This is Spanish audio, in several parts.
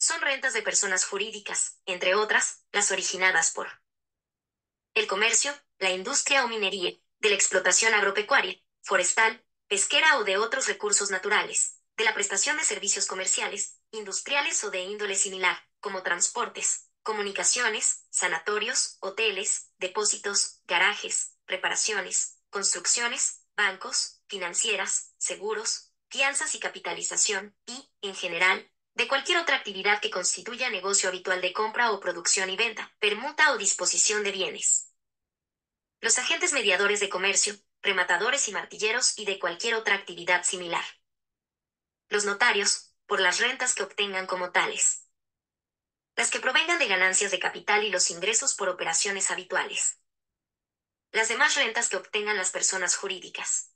son rentas de personas jurídicas, entre otras, las originadas por el comercio, la industria o minería, de la explotación agropecuaria, forestal, pesquera o de otros recursos naturales, de la prestación de servicios comerciales, industriales o de índole similar, como transportes, comunicaciones, sanatorios, hoteles, depósitos, garajes, reparaciones, construcciones, bancos, financieras, seguros, fianzas y capitalización, y, en general, de cualquier otra actividad que constituya negocio habitual de compra o producción y venta, permuta o disposición de bienes. Los agentes mediadores de comercio, rematadores y martilleros y de cualquier otra actividad similar. Los notarios, por las rentas que obtengan como tales. Las que provengan de ganancias de capital y los ingresos por operaciones habituales. Las demás rentas que obtengan las personas jurídicas.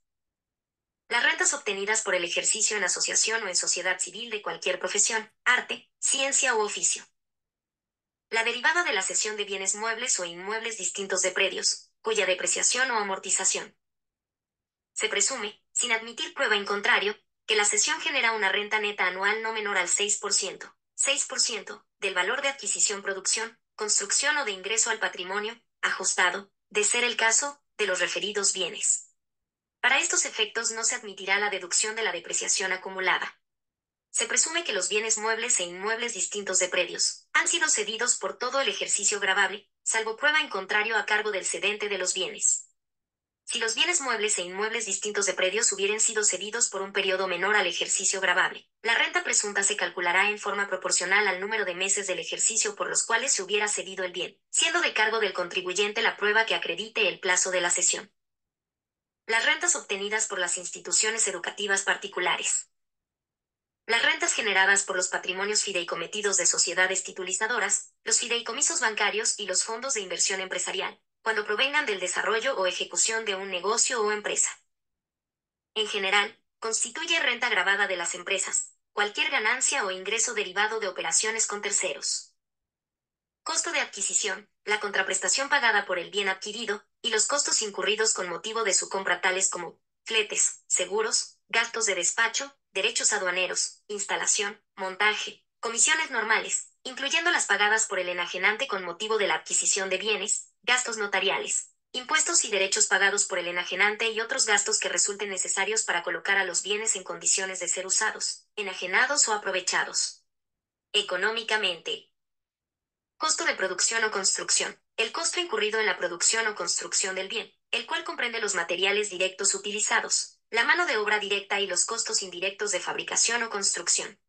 Las rentas obtenidas por el ejercicio en asociación o en sociedad civil de cualquier profesión, arte, ciencia u oficio. La derivada de la cesión de bienes muebles o inmuebles distintos de predios, cuya depreciación o amortización. Se presume, sin admitir prueba en contrario, que la cesión genera una renta neta anual no menor al 6%, del valor de adquisición, producción, construcción o de ingreso al patrimonio, ajustado, de ser el caso, de los referidos bienes. Para estos efectos no se admitirá la deducción de la depreciación acumulada. Se presume que los bienes muebles e inmuebles distintos de predios han sido cedidos por todo el ejercicio gravable, salvo prueba en contrario a cargo del cedente de los bienes. Si los bienes muebles e inmuebles distintos de predios hubieran sido cedidos por un periodo menor al ejercicio gravable, la renta presunta se calculará en forma proporcional al número de meses del ejercicio por los cuales se hubiera cedido el bien, siendo de cargo del contribuyente la prueba que acredite el plazo de la cesión. Las rentas obtenidas por las instituciones educativas particulares. Las rentas generadas por los patrimonios fideicometidos de sociedades titulizadoras, los fideicomisos bancarios y los fondos de inversión empresarial, cuando provengan del desarrollo o ejecución de un negocio o empresa. En general, constituye renta gravada de las empresas, cualquier ganancia o ingreso derivado de operaciones con terceros. Costo de adquisición, la contraprestación pagada por el bien adquirido, y los costos incurridos con motivo de su compra tales como fletes, seguros, gastos de despacho, derechos aduaneros, instalación, montaje, comisiones normales, incluyendo las pagadas por el enajenante con motivo de la adquisición de bienes, gastos notariales, impuestos y derechos pagados por el enajenante y otros gastos que resulten necesarios para colocar a los bienes en condiciones de ser usados, enajenados o aprovechados. Económicamente. Costo de producción o construcción. El costo incurrido en la producción o construcción del bien, el cual comprende los materiales directos utilizados, la mano de obra directa y los costos indirectos de fabricación o construcción.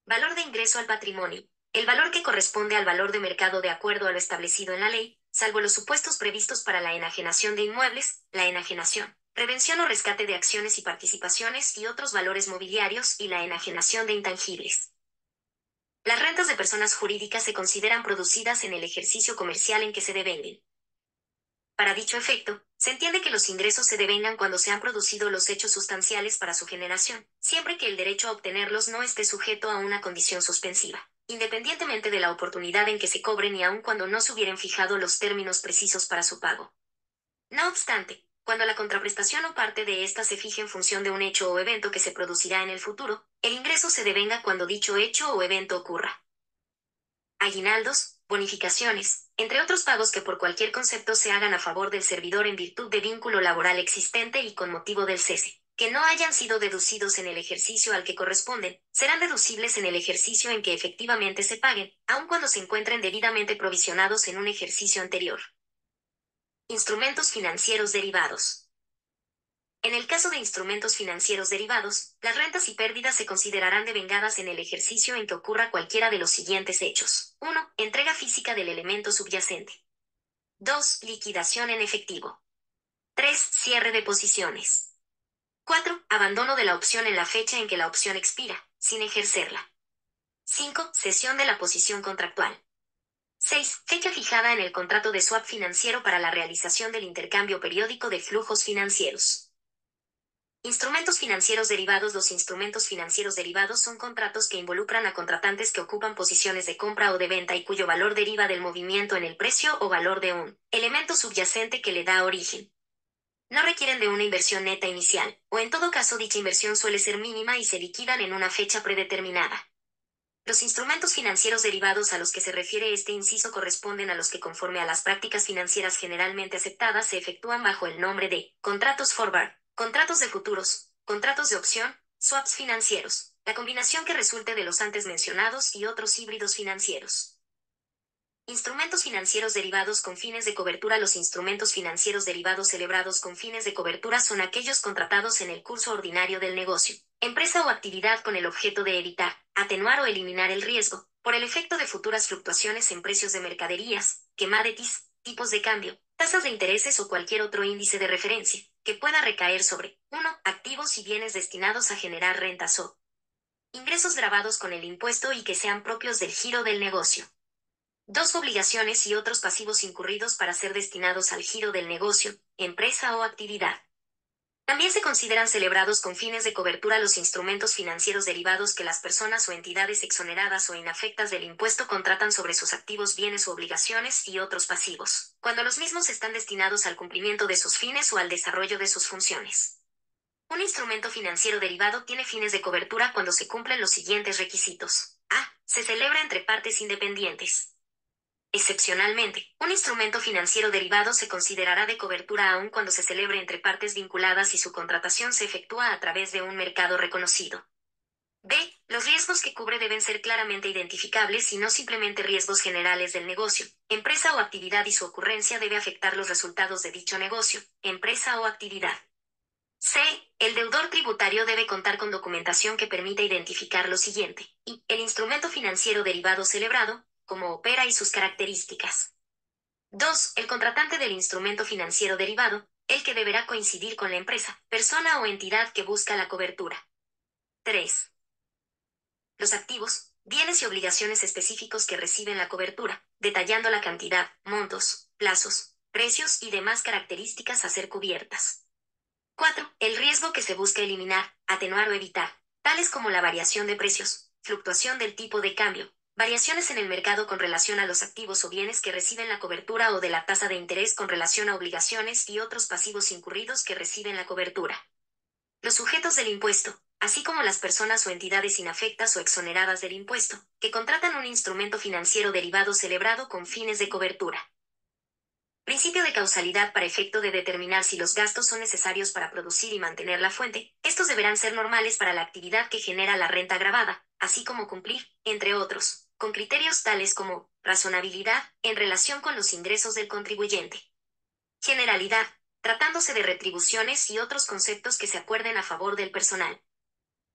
Valor de ingreso al patrimonio. El valor que corresponde al valor de mercado de acuerdo a lo establecido en la ley, salvo los supuestos previstos para la enajenación de inmuebles, la enajenación, prevención o rescate de acciones y participaciones y otros valores mobiliarios y la enajenación de intangibles. Las rentas de personas jurídicas se consideran producidas en el ejercicio comercial en que se devenguen. Para dicho efecto, se entiende que los ingresos se devengan cuando se han producido los hechos sustanciales para su generación, siempre que el derecho a obtenerlos no esté sujeto a una condición suspensiva, independientemente de la oportunidad en que se cobren y aun cuando no se hubieran fijado los términos precisos para su pago. No obstante, cuando la contraprestación o parte de ésta se fije en función de un hecho o evento que se producirá en el futuro, el ingreso se devenga cuando dicho hecho o evento ocurra. Aguinaldos, bonificaciones, entre otros pagos que por cualquier concepto se hagan a favor del servidor en virtud de vínculo laboral existente y con motivo del cese, que no hayan sido deducidos en el ejercicio al que corresponden, serán deducibles en el ejercicio en que efectivamente se paguen, aun cuando se encuentren debidamente provisionados en un ejercicio anterior. Instrumentos financieros derivados. En el caso de instrumentos financieros derivados, las rentas y pérdidas se considerarán devengadas en el ejercicio en que ocurra cualquiera de los siguientes hechos. 1. Entrega física del elemento subyacente. 2. Liquidación en efectivo. 3. Cierre de posiciones. 4. Abandono de la opción en la fecha en que la opción expira, sin ejercerla. 5. Cesión de la posición contractual. 6. Fecha fijada en el contrato de swap financiero para la realización del intercambio periódico de flujos financieros. Instrumentos financieros derivados. Los instrumentos financieros derivados son contratos que involucran a contratantes que ocupan posiciones de compra o de venta y cuyo valor deriva del movimiento en el precio o valor de un elemento subyacente que le da origen. No requieren de una inversión neta inicial, o en todo caso dicha inversión suele ser mínima y se liquidan en una fecha predeterminada. Los instrumentos financieros derivados a los que se refiere este inciso corresponden a los que, conforme a las prácticas financieras generalmente aceptadas, se efectúan bajo el nombre de contratos forward, contratos de futuros, contratos de opción, swaps financieros, la combinación que resulte de los antes mencionados y otros híbridos financieros. Instrumentos financieros derivados con fines de cobertura. Los instrumentos financieros derivados celebrados con fines de cobertura son aquellos contratados en el curso ordinario del negocio, empresa o actividad con el objeto de evitar, atenuar o eliminar el riesgo, por el efecto de futuras fluctuaciones en precios de mercaderías, commodities, tipos de cambio, tasas de intereses o cualquier otro índice de referencia, que pueda recaer sobre 1. Activos y bienes destinados a generar rentas o ingresos gravados con el impuesto y que sean propios del giro del negocio. 2. Obligaciones y otros pasivos incurridos para ser destinados al giro del negocio, empresa o actividad. También se consideran celebrados con fines de cobertura los instrumentos financieros derivados que las personas o entidades exoneradas o inafectas del impuesto contratan sobre sus activos, bienes u obligaciones y otros pasivos, cuando los mismos están destinados al cumplimiento de sus fines o al desarrollo de sus funciones. Un instrumento financiero derivado tiene fines de cobertura cuando se cumplen los siguientes requisitos. A. Se celebra entre partes independientes. Excepcionalmente, un instrumento financiero derivado se considerará de cobertura aun cuando se celebre entre partes vinculadas y su contratación se efectúa a través de un mercado reconocido. B. Los riesgos que cubre deben ser claramente identificables y no simplemente riesgos generales del negocio, empresa o actividad, y su ocurrencia debe afectar los resultados de dicho negocio, empresa o actividad. C. El deudor tributario debe contar con documentación que permita identificar lo siguiente: y el instrumento financiero derivado celebrado, cómo opera y sus características. 2. El contratante del instrumento financiero derivado, el que deberá coincidir con la empresa, persona o entidad que busca la cobertura. 3. Los activos, bienes y obligaciones específicos que reciben la cobertura, detallando la cantidad, montos, plazos, precios y demás características a ser cubiertas. 4. El riesgo que se busca eliminar, atenuar o evitar, tales como la variación de precios, fluctuación del tipo de cambio, variaciones en el mercado con relación a los activos o bienes que reciben la cobertura o de la tasa de interés con relación a obligaciones y otros pasivos incurridos que reciben la cobertura. Los sujetos del impuesto, así como las personas o entidades inafectas o exoneradas del impuesto, que contratan un instrumento financiero derivado celebrado con fines de cobertura. Principio de causalidad. Para efecto de determinar si los gastos son necesarios para producir y mantener la fuente, estos deberán ser normales para la actividad que genera la renta gravada, así como cumplir, entre otros, con criterios tales como razonabilidad en relación con los ingresos del contribuyente. Generalidad, tratándose de retribuciones y otros conceptos que se acuerden a favor del personal.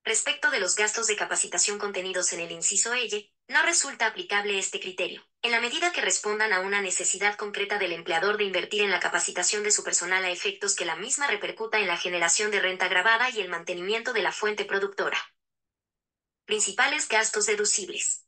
Respecto de los gastos de capacitación contenidos en el inciso L, no resulta aplicable este criterio, en la medida que respondan a una necesidad concreta del empleador de invertir en la capacitación de su personal a efectos que la misma repercuta en la generación de renta gravada y el mantenimiento de la fuente productora. Principales gastos deducibles.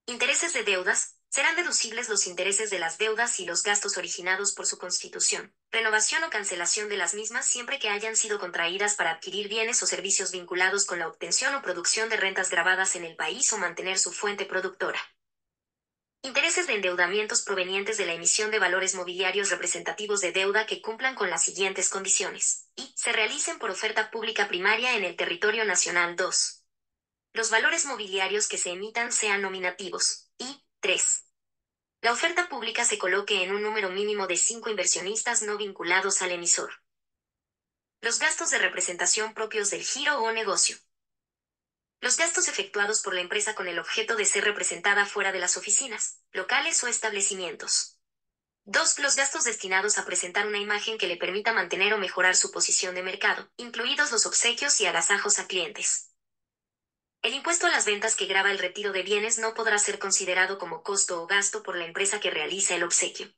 Intereses de deudas. Serán deducibles los intereses de las deudas y los gastos originados por su constitución, renovación o cancelación de las mismas siempre que hayan sido contraídas para adquirir bienes o servicios vinculados con la obtención o producción de rentas gravadas en el país o mantener su fuente productora. Intereses de endeudamientos provenientes de la emisión de valores mobiliarios representativos de deuda que cumplan con las siguientes condiciones, y se realicen por oferta pública primaria en el territorio nacional. 2. Los valores mobiliarios que se emitan sean nominativos. Y 3. La oferta pública se coloque en un número mínimo de 5 inversionistas no vinculados al emisor. Los gastos de representación propios del giro o negocio. Los gastos efectuados por la empresa con el objeto de ser representada fuera de las oficinas, locales o establecimientos. 2. Los gastos destinados a presentar una imagen que le permita mantener o mejorar su posición de mercado, incluidos los obsequios y agasajos a clientes. El impuesto a las ventas que grava el retiro de bienes no podrá ser considerado como costo o gasto por la empresa que realiza el obsequio.